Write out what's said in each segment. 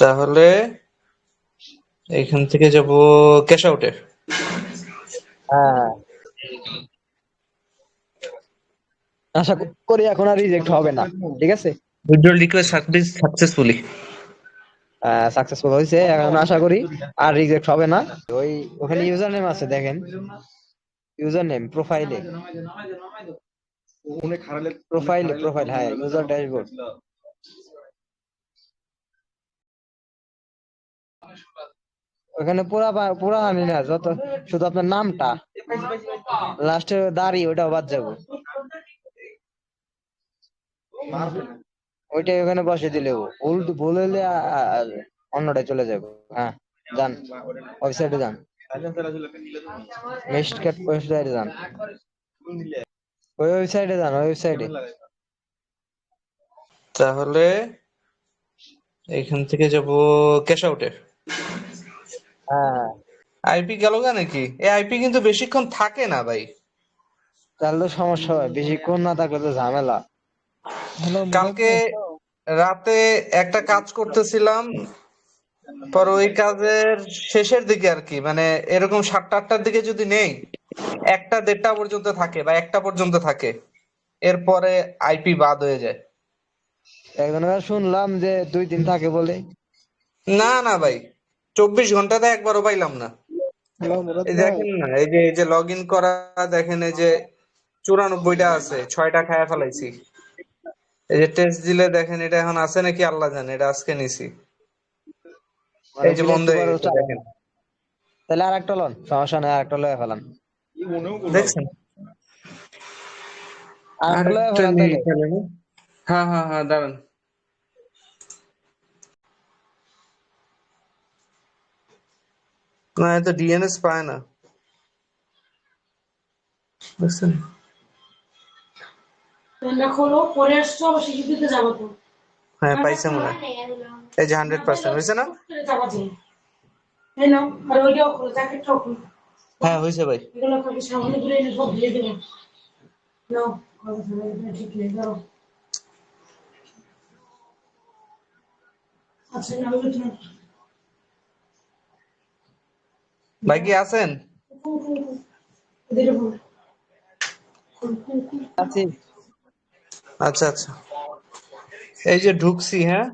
তাহলে এখান থেকে যাব ক্যাশ আউটে। হ্যাঁ, আশা করি এখন আর রিজেক্ট হবে না। ঠিক আছে, উইথড্রল রিকোয়েস্ট সাকসেসফুলি। সাকসেসফুল হয়েছে, এখন আশা করি আর রিজেক্ট হবে না। ওই ওখানে ইউজার নেম আছে, দেখেন ইউজার নেম প্রোফাইলে, প্রোফাইল হ্যাঁ, ইউজার ড্যাশবোর্ড। ওখানে পুরা হানি না, যত শুধু আপনার নামটা লাস্টে দাড়ি ওইটাও বাদ যাবো, ওইটাই ওখানে বসে দিলে ভুল ভুল হলে অন্যটায় চলে যাবে। হ্যাঁ, যান ওয়েবসাইটে যান, মেশক্যাট ওয়েবসাইটে যান, ওই ওয়েবসাইটে যান, ওই ওয়েবসাইটে। তাহলে এখান থেকে যাব ক্যাশ আউটে। হ্যাঁ, আইপি গেল গা নাকি? এই আইপি কিন্তু বেশিক্ষণ থাকে না ভাই। তাহলে তো সমস্যা হয়, বেশিক্ষণ না থাকলে তো ঝামেলা। হ্যালো কালকে রাতে একটা কাজ করতেছিলাম, পর ওই কাজের শেষের দিকে আর কি, মানে এরকম 7টা-8টার দিকে যদি নেই, 1টা-1:30টা পর্যন্ত থাকে বা 1টা পর্যন্ত থাকে, এরপরে আইপি বাদ হয়ে যায়। একজনের শুনলাম যে 2 দিন থাকে বলে। না না ভাই, 24 ঘন্টাতে একবারও পাইলাম না। হ্যালো মুরাদ এই ভাই। দেখেন না, এই যে লগ ইন করা, দেখেন এই যে 94টা আছে, 6টা খায়া ফেলাইছি। এই যে টেস্ট দিলে দেখেন এটা এখন আছে নাকি আল্লাহ জানে, এটা আজকে নিছি। মানে এই যে ভুলে বন্ধ একটু হয়ে পরে গেছে চালান, দেখেন, তাহলে আর একটা লন, সমস্যা নেই, আর একটা লয়ে ফেলান, দেখছেন? আর একটা লয়ে আরেকটা ফেলান নিয়ে তাহলে। খেলে না? হ্যাঁ হ্যাঁ হ্যাঁ, দাঁড়ান। না, এত ডিএনএস পায় না, বুঝছেন? হ্যাঁ পাইছে মনে হয়। এই যে 100% হয়েছে না? হ্যাঁ হয়েছে ভাই। ভাই কি আছেন? আছি। আচ্ছা আচ্ছা, এই যে ঢুকছি, হ্যাঁ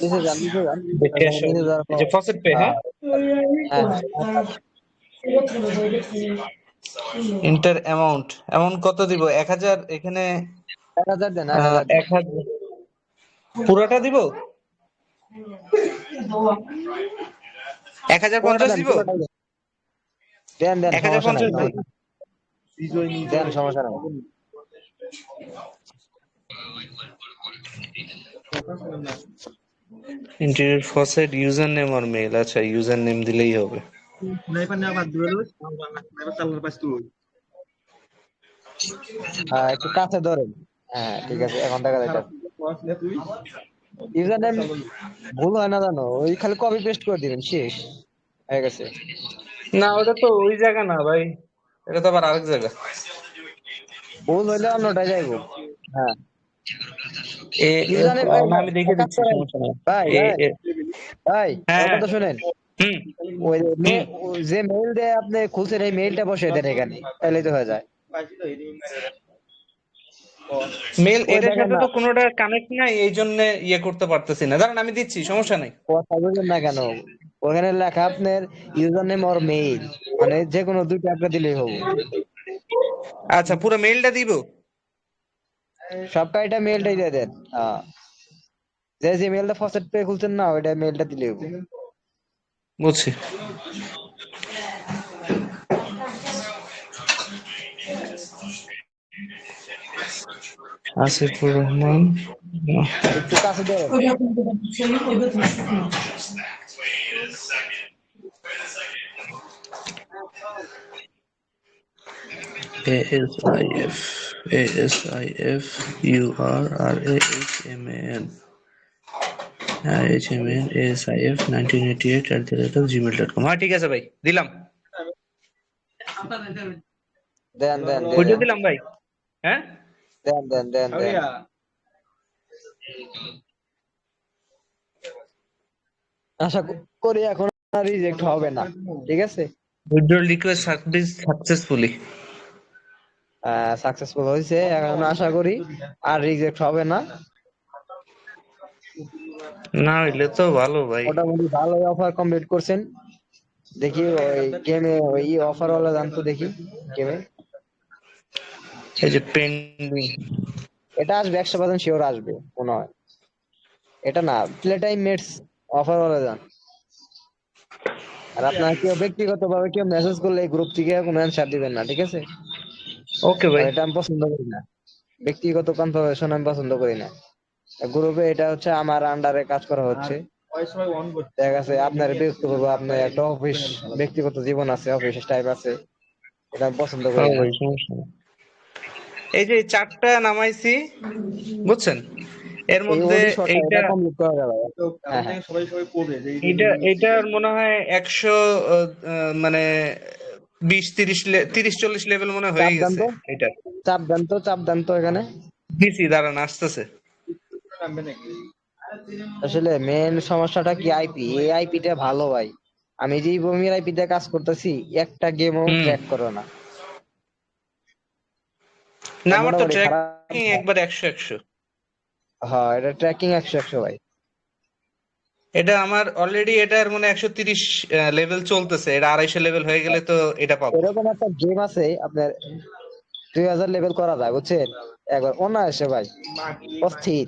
নিচে যান, নিচে যান, দেখে ওখানে আসো। নিচে যাওয়ার এই পর যে ফসেট পে, হ্যাঁ হ্যাঁ, ইন্টার অ্যামাউন্ট, অ্যামাউন্ট কত দিব? 1000 এখানে। 1,000 দেন, 1,000 দেন। 1000 পুরোটা দিব? পুরোটা 1050 দেন, দিব? পুরোটা দেন, দেন দেন, সমস্যা নাই, 1050 দিই? সমস্যা দেন, সমস্যা নাই। ইন্টেরিয়র ফসেট ইউজার নেম আর মেল, আচ্ছা ইউজার নেম দিলেই হবে। একটু কাছে ধরেন। হ্যাঁ ঠিক আছে, এখন দেখা যাইতেছে। ইউজার নেম ভুল হয় না জানো, ওই খালি কপি পেস্ট করে দিবেন, শেষ হয়ে গেছে। না ওটা তো ওই জায়গা না ভাই, এটা তো আবার আরেক জায়গা। ভুল হইলে অন্যটাই যাইবো। হ্যাঁ, এ ইউজার নেম না, আমি দেখে এক কাজ দিচ্ছি, করেন, সমস্যা নেই। ভাই এ ভাই এ ভাই, হ্যাঁ আমার হ্যাঁ। কথা শুনেন। হুম ওই হুম। যে মেইল দিয়ে আপনি খুলছেন, এই মেইলটা বসিয়ে দেন এখানে, তাহলেই তো হয়ে যায়। মেল ওই এটার দেখেন সাথে না, তো কোনোটা কানেক্ট নাই, এই জন্য ইয়ে করতে পারতেছি না। দাঁড়ান আমি দিচ্ছি, সমস্যা নাই। কথা বুঝলেন না কেন? ওখানে লেখা আপনার ইউজার নেম আর মেইল, মানে যে কোনো দুইটা একটা দিলেই হবে। আচ্ছা পুরো মেইলটা দিব? সব কয়টা মেইলটাই দিয়ে দেন। যে মেইলটা ফার্স্ট পে খুলছেন না, ওইটা মেইলটা দিলেই হবে। বুঝছি। আসিফুর রহমান। একটু কাছে ধরেন। ASIF, ASIF, URRAHMAN, HMN, ASIF 1988 @gmail.com। হ্যাঁ ঠিক আছে ভাই, দিলাম। দেন দেন, দিয়ে ওইটা দেন, দিলাম ভাই। হ্যাঁ দেন দেন দেন দেন। আশা করি এখন আর রিজেক্ট হবে না, ঠিক আছে। Withdrawal request service successfully. Successful হয়েছে, এখন আশা করি আর রিজেক্ট হবে না। না হইলে তো ভালো ভাই। মোটামুটি ভালোই অফার কমপ্লিট করছেন। দেখি ওই গেমে ওই অফার ওয়ালা দাম তো দেখি গেমে। এই যে পেন্ডিং। এটা আসবে 100% শিওর আসবে মনে হয়। এটা না, প্লে টাইম মেটস অফার ওয়ালা দাম। আর আপনার কেউ ব্যক্তিগত ভাবে কেউ মেসেজ করলে এই গ্রুপ থেকে কোনো অ্যান্সার দিবেন না, ঠিক আছে। ওকে আর ভাই। এটা আমি পছন্দ করি না, ব্যক্তিগত কনভারসেশন আমি পছন্দ করি না গ্রুপে। এটা হচ্ছে আমার আন্ডারে কাজ করা হচ্ছে, দেখা গেছে আপনার বিরক্ত করবো, আপনার একটা অফিস ব্যক্তিগত জীবন আছে, অফিস টাইপ আছে, এটা আমি পছন্দ করি হ্যাঁ না। ভাই, সমস্যা নেই। এই যে 4টা নামাইছি, বুঝছেন, এর এই মধ্যে ওডি শটটা এইটা এটা কমপ্লিট করা যাবে। হ্যাঁ হ্যাঁ, এইটার মনে হয় 100 মানে 20 30 30 40 লেভেল মনে হয় চাপ হয়ে দেন গেছে তো, এটা। চাপ দেন তো, চাপ দেন তো এখানে। দিছি, দাঁড়ান আসতেছে। আসলে মেন সমস্যাটা কি, আইপি, এই আইপিটা ভালো ভাই। আমি যে ভূমির আইপিতে কাজ করতেছি, একটা গেমও হুম। ট্র্যাক করে না। না, এটা আমার তো মোটামুটি খারাপ ট্র্যাকিং না। একবার 100 100। হ্যাঁ, এটা ট্র্যাকিং 100 100 ভাই। এটা আমার অলরেডি এটার মানে 130 লেভেল চলতেছে, এটা 250 লেভেল হয়ে গেলে তো এটা পাবো। এরকম একটা গেম আছে আপনার 2000 লেভেল করা যায়, বুঝছেন, একবার অনায়াসে ভাই, অস্থির।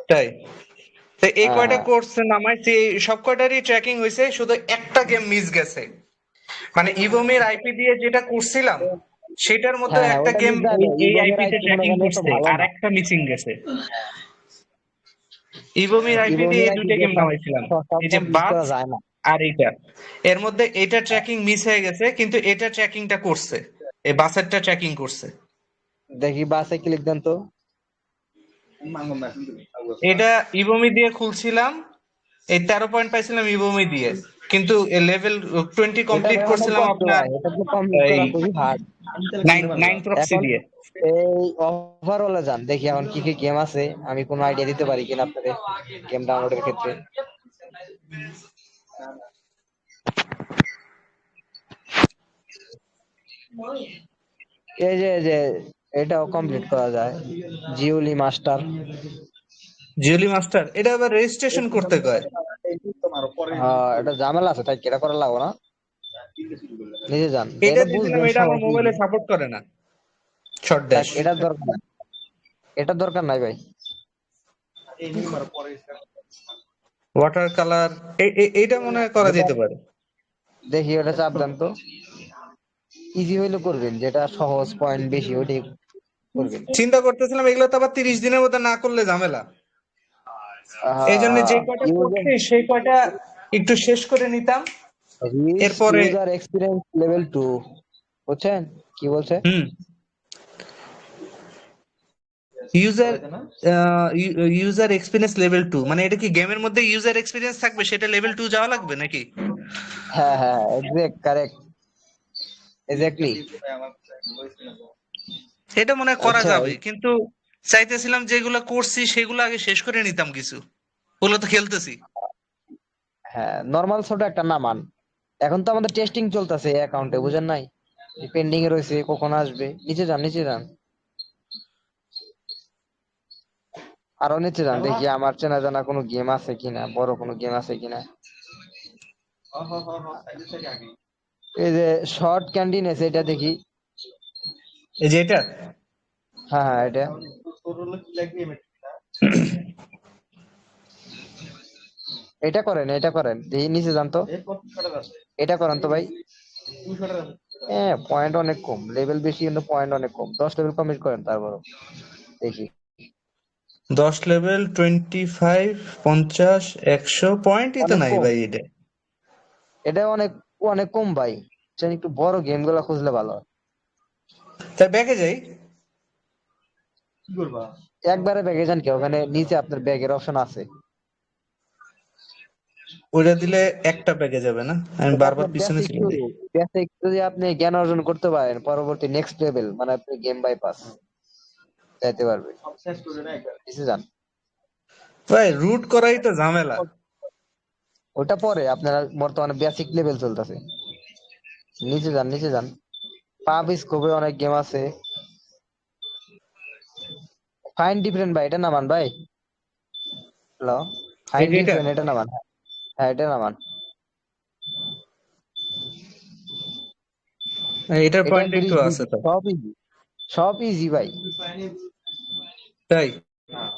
তাই তো এই হ্যাঁ কয়টা হ্যাঁ, কোর্স নামাইছি, সব কয়টারই ট্র্যাকিং হয়েছে, শুধু একটা গেম মিস গেছে। মানে ইভোমের আইপি দিয়ে যেটা করছিলাম, সেটার মধ্যে হ্যাঁ হ্যাঁ, একটা ওটা গেম মিস যাবে, এই ইভোমের আইপিতে আইপি মনে ট্র্যাকিং করেন এত করছে, ভালো আর না। একটা মিসিং গেছে। ইভোমের আইপি দিয়ে ইভোমের এই আইপি দুইটা দিয়ে গেম সব নামাইছিলাম, সব সব এই যে কমপ্লিট বাজ করা যায় না। আর এইটা। এর মধ্যে এটা ট্র্যাকিং মিস হয়ে গেছে, কিন্তু এটা ট্র্যাকিংটা করছে, এই বাসেরটা ট্র্যাকিং করছে। দেখি বাসে ক্লিক দেন তো। এটা ইভোমি দিয়ে খুলছিলাম, এই 13 পয়েন্ট পাইছিলাম ইভোমি দিয়ে, কিন্তু লেভেল 20 এটা কমপ্লিট ভাই অনেক করছিলাম কষ্ট আপনার ভাই, এটা তো কমপ্লিট এই করা খুবই হার্ড। 9 প্রক্সি এখন দিয়ে। এই ওভারঅলে যান, দেখি এখন কি কি গেম আছে, আমি কোনো আইডিয়া দিতে পারি কিনা আপনাদের গেম ডাউনলোডের ক্ষেত্রে। এই যে এটাও কমপ্লিট করা যায়, জিওলি মাস্টার। জিওলি মাস্টার, এটা আবার রেজিস্ট্রেশন করতে কয়। এটা ঝামেলা আছে, তাই কেটা করা লাগবে না, নিজে যান, এটা এটা দিয়েছিলাম, বুঝবেন এটা আমার সহজ মোবাইলে easy। সাপোর্ট করে না, শর্ট থাক, ড্যাশ। এটার দরকার নাই, এটার দরকার নাই ভাই। ওয়াটার কালার, এইটা মনে হয় করা এটা যেতে পারে। দেখি, ওটা চাপ দেন তো। ইজি হইলে করবেন, যেটা সহজ পয়েন্ট বেশি ওইটাই করবেন। চিন্তা করতেছিলাম এগুলো তো আবার 30 দিনের মধ্যে না করলে ঝামেলা, এই জন্য যে কয়টা ইউজার করছি সেই কয়টা একটু শেষ করে নিতাম, রিচ এরপরে। ইউজার এক্সপিরিয়েন্স লেভেল 2, বুঝছেন কি বলছে? হুম। ইউজার ইউজার এক্সপিরিয়েন্স লেভেল 2, মানে এটা কি গেমের মধ্যে ইউজার এক্সপিরিয়েন্স থাকবে, সেটা লেভেল 2 যাওয়া লাগবে নাকি? হ্যাঁ হ্যাঁ, এক্সাক্ট কারেক্ট, এক্স্যাক্টলি। এটা মনে হয় করা আচ্ছা, যাবে, কিন্তু চাইতেছিলাম যেগুলো করছি সেগুলো আগে শেষ করে নিতাম কিছু, ওগুলো তো খেলতেছি। হ্যাঁ, নরমাল ছোট একটা নামান। এখন তো আমাদের টেস্টিং চলতেছে এই অ্যাকাউন্টে, বুঝেন নাই, পেন্ডিং এ রয়েছে, কখন আসবে। নিচে যান, নিচে যান, আরো নিচে যান, দেখি আমার চেনা জানা কোনো গেম আছে কিনা, বড় কোনো গেম আছে কিনা। এই যে শর্ট ক্যান্ডিনেস, এটা দেখি। এই যে এটা। হ্যাঁ হ্যাঁ, এটা এটা করেন, এটা করেন, দেখি নিচে যান তো। এটা করেন তো ভাই। হ্যাঁ, পয়েন্ট অনেক কম, লেভেল বেশি কিন্তু পয়েন্ট অনেক কম, 10 লেভেল কমপ্লিট করেন তারপর দেখি। 10 লেভেল 25 50 100 পয়েন্টই তো অনেক নাই কম, ভাই এটা। এটা অনেক অনেক কম ভাই। চাই একটু বড় গেম গুলা খুঁজলে ভালো হয়। তাই ব্যাকে যাই। একবারে ব্যাগে যান কি, ওখানে নিচে আপনার ব্যাগের অপশন আছে। ওইটা দিলে একটা ব্যাকে যাবে না, আমি এটা বারবার আপনার পিছনে বেসিক চলে শুরু, যাই। বেসিক যদি আপনি জ্ঞান অর্জন করতে পারেন, পরবর্তী নেক্সট লেভেল মানে আপনি গেম বাইপাস। যাইতে পারবে। নিচে যান। ভাই রুট করাই তো ঝামেলা। ওটা পরে আপনারা বর্তমানে বেসিক লেভেল চলতেছে। নিচে যান, নিচে যান। পাব স্কোপে অনেক গেম আছে। ফাইন ডিফারেন্ট ভাই, এটা নামান ভাই। হ্যালো, এই ফাইন যে এটা ডিফারেন্ট এটা নামান। হ্যাঁ এটা নামান। এটার এটা পয়েন্ট একবার একটু ইজি, আছে তো। সব ইজি, সব ইজি ভাই। তাই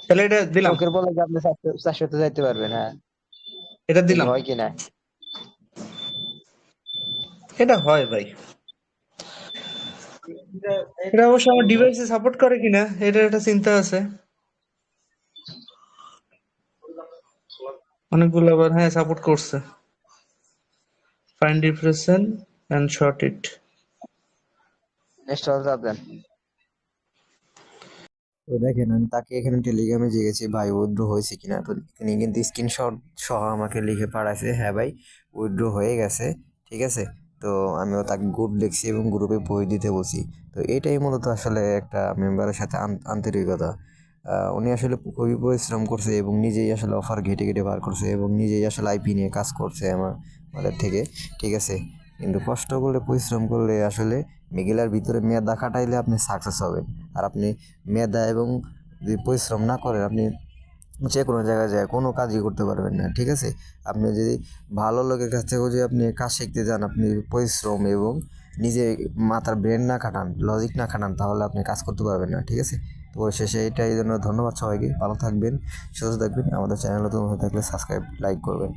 তাহলে এটা দিলাম, চোখের বলে যে আপনি 400 তে যাইতে পারবেন। হ্যাঁ এটা দেখি দিলাম। হয় কিনা। এটা হয় ভাই, এটা অবশ্য আমার ডিভাইসে সাপোর্ট করে কিনা এটা একটা চিন্তা আছে। অনেকগুলো আবার হ্যাঁ সাপোর্ট করছে। Find depression and sort it. Next হল যাবেন। তো দেখেন আমি তাকে এখানে টেলিগ্রামে জিজ্ঞেসি ভাই উইথড্র হয়েছে কিনা, তো তিনি কিন্তু স্ক্রিনশট সহ আমাকে লিখে পাঠাইছে হ্যাঁ ভাই উইথড্র হয়ে গেছে। ঠিক আছে, তো আমিও তাকে গুড লিখছি এবং গ্রুপে বই দিতে বসি। তো এটাই মূলত আসলে একটা মেম্বারের সাথে আন্তরিকতা। উনি আসলে খুবই পরিশ্রম করছে এবং নিজেই আসলে অফার ঘেটে ঘেটে বার করছে এবং নিজেই আসলে আইপি নিয়ে কাজ করছে আমাদের থেকে। ঠিক আছে, কিন্তু কষ্ট করলে পরিশ্রম করলে আসলে মেঘেলার ভিতরে মেধা খাটাইলে আপনি সাকসেস হবেন। আর আপনি মেধা এবং যদি পরিশ্রম না করেন আপনি যে কোনো জায়গায় যায় কোনো কাজই করতে পারবেন না। ঠিক আছে, আপনি যদি ভালো লোকের কাছ থেকেও যদি আপনি কাজ শিখতে যান, আপনি পরিশ্রম এবং নিজে মাথার ব্রেন না খাটান, লজিক না খাটান, তাহলে আপনি কাজ করতে পারবেন না। ঠিক আছে, তো শেষে এটাই জন্য ধন্যবাদ সবাইকে, ভালো থাকবেন, সুস্থ থাকবেন। আমাদের চ্যানেল নতুন হয়ে থাকলে সাবস্ক্রাইব লাইক করবেন।